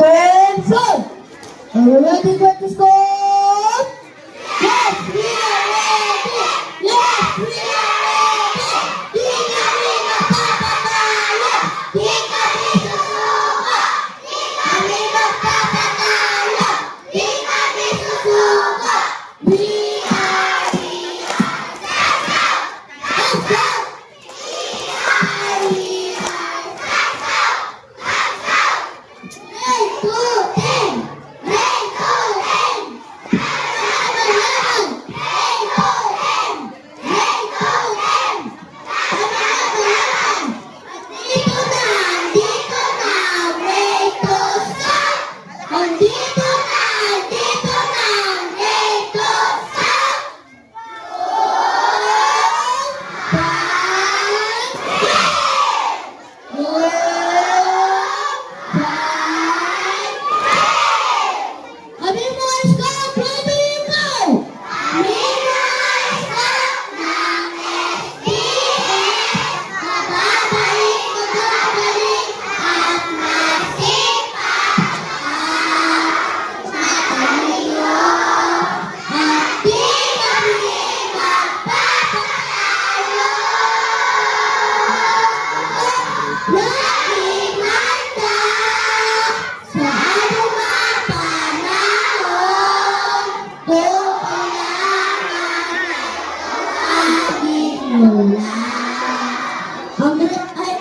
Attention! Are you ready for the score? Yes, we are ready! Yes, we are ready! Di kami magpapatalo! Di kami susuko! Di kami magpapatalo! Di kami susuko! We are Sasaw! Sasaw!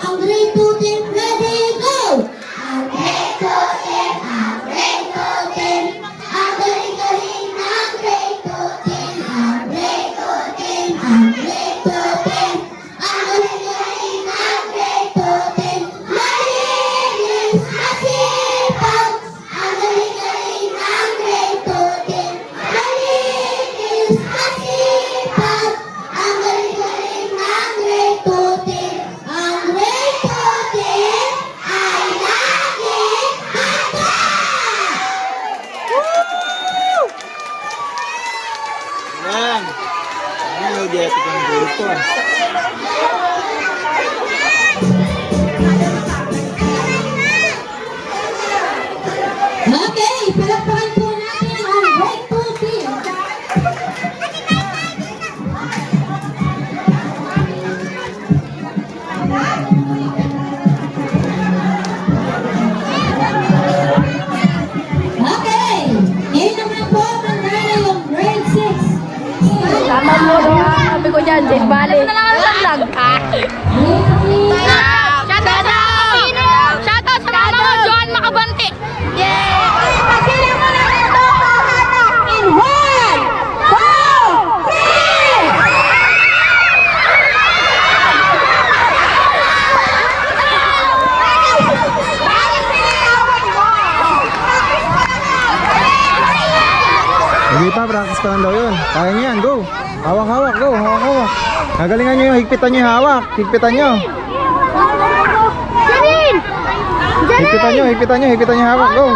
Ang grade 2 team, ready, go! Ang grade 2 team, ang grade 2 team. Ang galing-galing ng grade 2 team. Ang grade 2 team, ang grade 2 team. Ang galing-galing ng grade 2 team. Malinis, masipag. Ang galing-galing ng grade 2 team. Malinis, masipag. Ang galing-galing ng grade 2 team. Ang grade 2 team ay laging handa! Yan. Ano yung diatik ng group to ah. Okay, palakpakan po natin ang grade 2 team. Okay, ngayon naman po manalo yung grade 6. Tama mo doon. Sabi ko dyan, Jake Bali. Ano na lang ang vlog? Shoutout sa mama mo, Joan Makabanti. Yay! Pagkilang mo na ito, Hana, in 1, 2, 3! Hindi pa, practice pa lang daw yun. Kaya niyo yan, go. Hawak-hawak, go. Hawak-hawak. Nagalingan nyo yung higpitan nyo yung hawak. Higpitan nyo. Janine! Higpitan nyo, higpitan nyo, higpitan nyo hawak, go.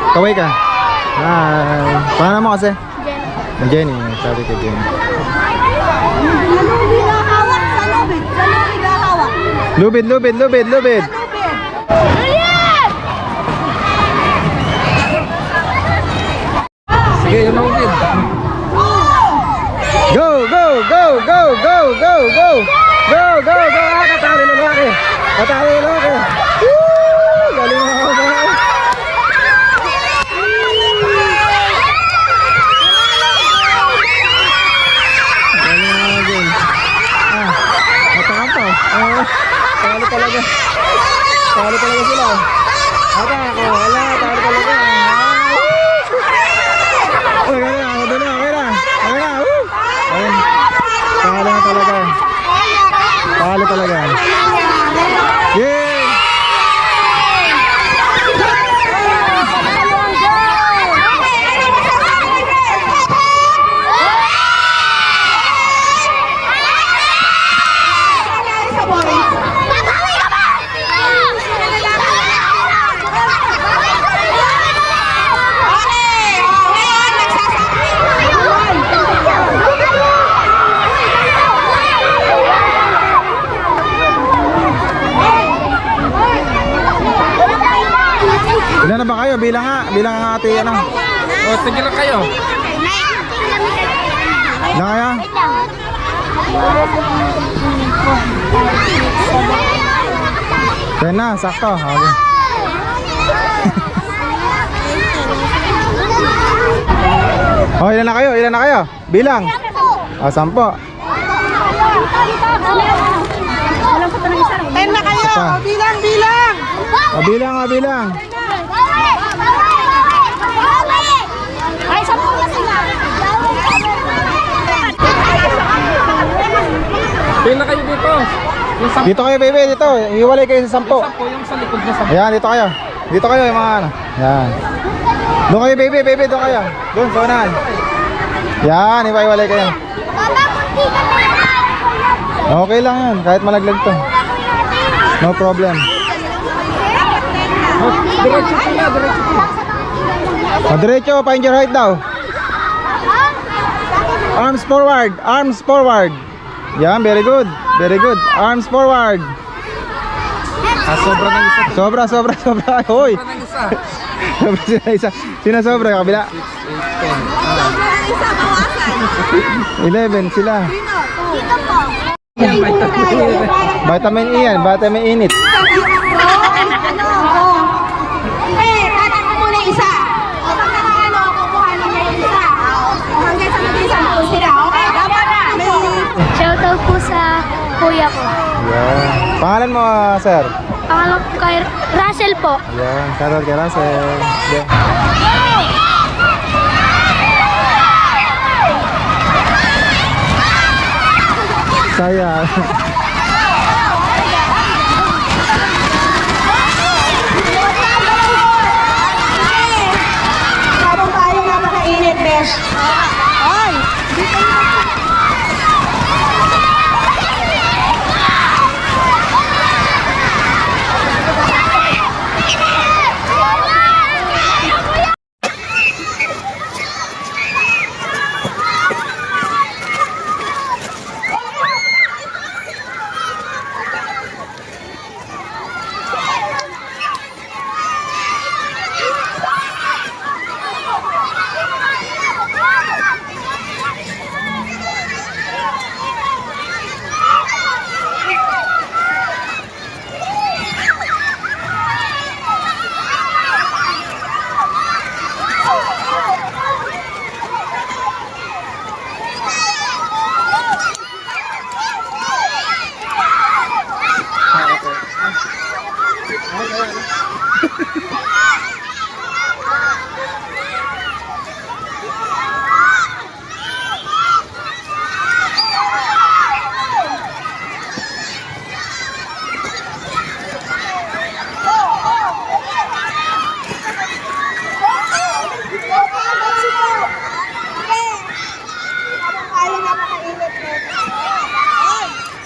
Kaway ka. Hi. Pangalan mo kasi? Jenny. Sabi ko Jenny. Lubid, lubid, lubid, lubid. Sige, yung lubid. Go, go, go, go, go, go, go. Go, go, go. Ah, katali na laki. Katali na laki. Woo! Galing ako ba? Talo talaga. Talo talaga sila. Ata ako, wala, talo talaga. Okay na, ako doon na, okay na. Okay na, ayun. Talo na talaga. Talo talaga. Yay! Ilan na ba kayo? Bilang nga ate, ano? O, sige lang kayo. Ilan kaya? Yan na, sakto. Okay. Oh, ilan na kayo? Ilan na kayo? Bilang. Ah, 10. 10 na kayo. Isa. Bilang. Ah, bilang, bilang. Ay, 10 na sila. Pila kayo dito. Yung 10 Dito kayo, baby, dito. Iwalay kayo sa 10. po, yung sa likod na 10. Ayan, dito kayo. Dito kayo, yung mga ano. Yan. Doon kayo, baby, doon kayo. Doon, sa unahan. Yan, iwalay kayo. Okay lang yan, kahit malaglag to. No problem. Diretso pila, diretso pila. Diretso, find your height daw. Arms forward, arms forward. Yan, very good. Very good. Arms forward. Sobra ng isa. Sobra. Hoy. Sobra ng isa. Sobra sila isa. Sino sobra? Kabila. 11 sila. Vitamin E yan. Vitamin init. Shoutout po sa kuya ko. Yan. Pangalan mo, sir? Pangalan ko kay Russell po. Yan. Shoutout kay Russell. Yan. Saya. Habang tayo napakainit, Besh. Ay!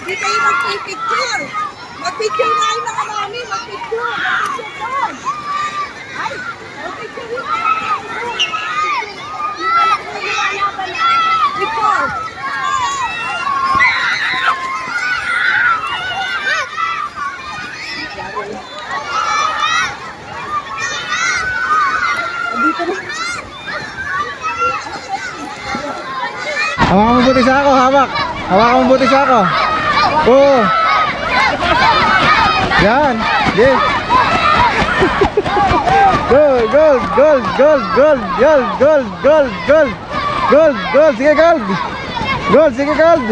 Hindi kayo magpipicture. Magpicture na kayo mga mami. Magpicture. Magpicture doon. Ay, magpicture yun. Picture. Hawakan mo buti sa ako, hawak. Hawakan mo buti sa ako. Oo. Yan. Game. Gold, gold, gold, gold, gold, gold, gold, gold, gold, gold, gold, sige gold. Gold, sige gold.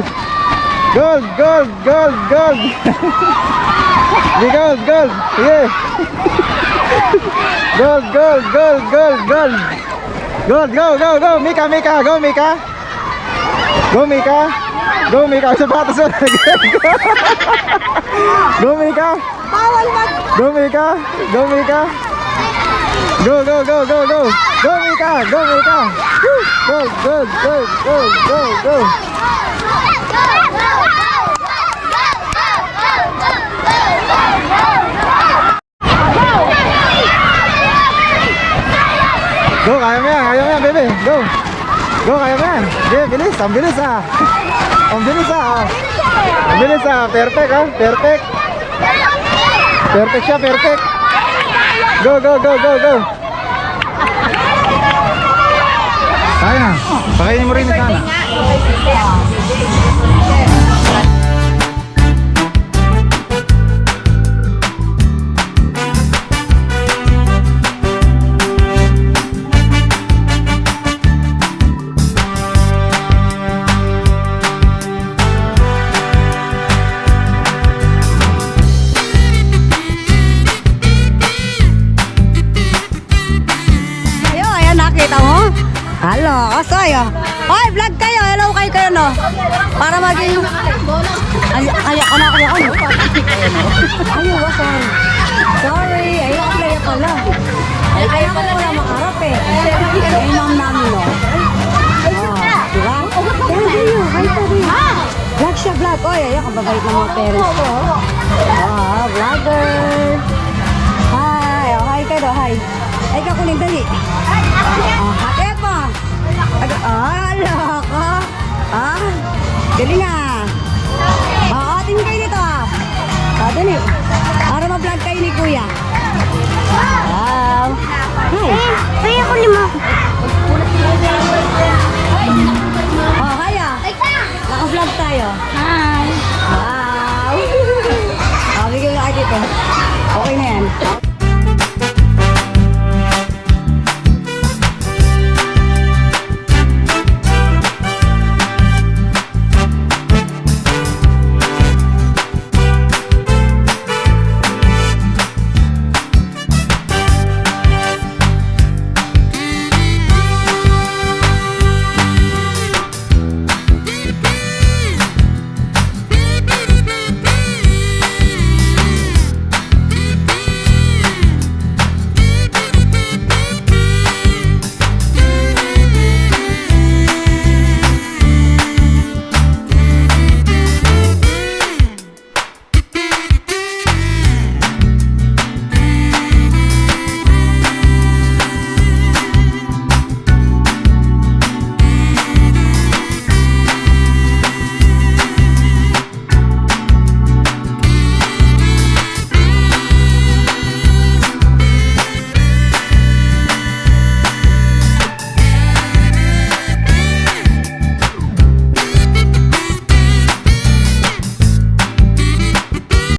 Gold, gold, gold, gold. Sige gold, gold, sige. Gold, gold, gold, gold, gold. Gold, go, go, go, Mika, Mika, go Mika. Go Mika. Go Mika, sapatos mo. Go Mika. Bawal mag... Go Mika. Go Mika. Go, go, go, go, go. Go Mika. Go Mika. Woo. Go, go, go, go, go, go. Go, kaya mo yan, baby. Go. Go, kaya mo yan. Okay, bilis, ang bilis ah. Ang bilis ah. Ang bilis ah, perfect ah, perfect. Perfect siya, perfect. Go, go, go, go, go. Kaya na. Pakainin mo rin na sana. Ayo, ayan nakita mo? Halo, kasoy. Hoy, vlog kayo. Hello kayo no. Para maging Ayo, anak ko. Ayo, sorry. Sorry, ayo ako play pala. Ayaw ko wala makarap eh. Ay, ma'am namin no. Diba? Hi, Tari. Vlog siya, vlog. Oy, ayo, kababait ng mga parents ko. Vlogger. Hi, hi kayo, hi. Ay, kakunin dali. Hati mo. Hala ka. Galing ah. Atin kayo dito ah. Dali. Para ma-vlog kayo ni Kuya. Wow. Hi. Kaya ko lima. Kaya. Naka-vlog tayo. Hi. Wow. Bigyan na kayo dito. Okay na yan.